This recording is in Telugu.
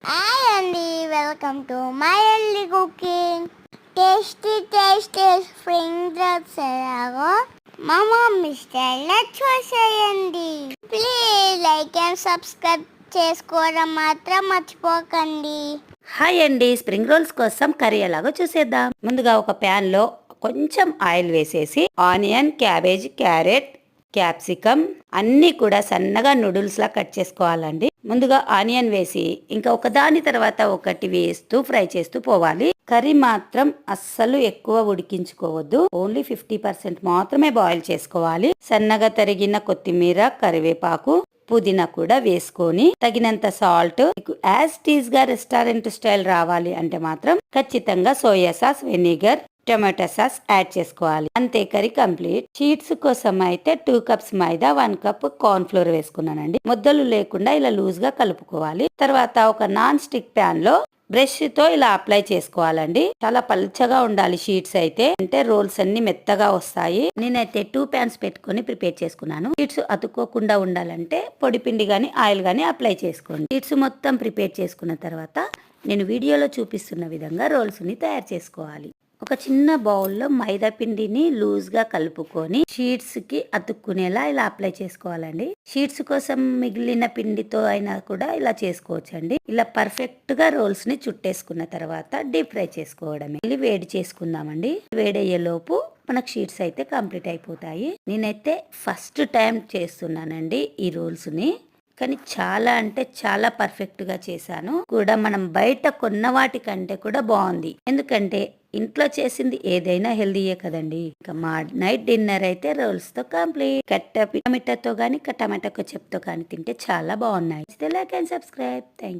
హాయ్ అండి, వెల్కమ్ టు మై ఎల్లి కుకింగ్. టేస్టీ స్ప్రింగ్ రోల్స్ ఎలాగో మా మమ్మీ స్టైల్లో చూసేయండి. ప్లీజ్ లైక్ అండ్ సబ్స్క్రైబ్ చేసుకోవడం మాత్రం మర్చిపోకండి. హాయ్ అండి, స్ప్రింగ్ రోల్స్ కోసం కర్రీ ఎలాగో చూసేద్దాం. ముందుగా ఒక ప్యాన్ లో కొంచెం ఆయిల్ వేసేసి ఆనియన్, క్యాబేజ్, క్యారెట్, క్యాప్సికమ్ అన్నీ కూడా సన్నగా నూడిల్స్ లా కట్ చేసుకోవాలండి. ముందుగా ఆనియన్ వేసి ఇంకా ఒకదాని తర్వాత ఒకటి వేస్తూ ఫ్రై చేస్తూ పోవాలి. కర్రీ మాత్రం అస్సలు ఎక్కువ ఉడికించుకోవద్దు, ఓన్లీ 50% మాత్రమే బాయిల్ చేసుకోవాలి. సన్నగా తరిగిన కొత్తిమీర, కరివేపాకు, పుదీనా కూడా వేసుకొని తగినంత సాల్ట్. యాజ్ టీజ్ గా రెస్టారెంట్ స్టైల్ రావాలి అంటే మాత్రం ఖచ్చితంగా soya sauce, vinegar, tomato sauce add చేసుకోవాలి. అంతే, కర్రీ కంప్లీట్. షీట్స్ కోసం అయితే 2 కప్స్ మైదా, 1 కప్ కార్న్ ఫ్లోర్ వేసుకున్నానండి. ముద్దలు లేకుండా ఇలా లూజ్ గా కలుపుకోవాలి. తర్వాత ఒక నాన్ స్టిక్ ప్యాన్ లో బ్రష్ తో ఇలా అప్లై చేసుకోవాలండి. చాలా పల్చగా ఉండాలి షీట్స్ అయితే, అంటే రోల్స్ అన్ని మెత్తగా వస్తాయి. నేనైతే 2 ప్యాన్స్ పెట్టుకొని ప్రిపేర్ చేసుకున్నాను. షీట్స్ అతుక్కోకుండా ఉండాలంటే పొడి పిండి గాని ఆయిల్ గాని అప్లై చేసుకోండి. షీట్స్ మొత్తం ప్రిపేర్ చేసుకున్న తర్వాత నేను వీడియోలో చూపిస్తున్న విధంగా రోల్స్ ని తయారు చేసుకోవాలి. ఒక చిన్న బౌల్లో మైదా పిండిని లూజ్ గా కలుపుకొని షీట్స్ కి అతుక్కునేలా ఇలా అప్లై చేసుకోవాలండి. షీట్స్ కోసం మిగిలిన పిండితో అయినా కూడా ఇలా చేసుకోవచ్చండి. ఇలా పర్ఫెక్ట్ గా రోల్స్ ని చుట్టేసుకున్న తర్వాత డీప్ ఫ్రై చేసుకోవడమే. ఇది వేడి చేసుకుందామండి. వేడయ్యే లోపు మనకు షీట్స్ అయితే కంప్లీట్ అయిపోతాయి. నేనైతే ఫస్ట్ టైం చేస్తున్నానండి ఈ రోల్స్ ని, కానీ చాలా అంటే చాలా పర్ఫెక్ట్ గా చేశాను కూడా. మనం బయట కొన్న వాటి కంటే కూడా బాగుంది, ఎందుకంటే ఇంట్లో చేసింది ఏదైనా హెల్దీయే కదండి. ఇంకా మా నైట్ డిన్నర్ అయితే రోల్స్ తో కంప్లీట్. కట్ట టమాటాతో గానీ టమాటా చెప్తో కానీ తింటే చాలా బాగున్నాయి. Like and subscribe. Thank you.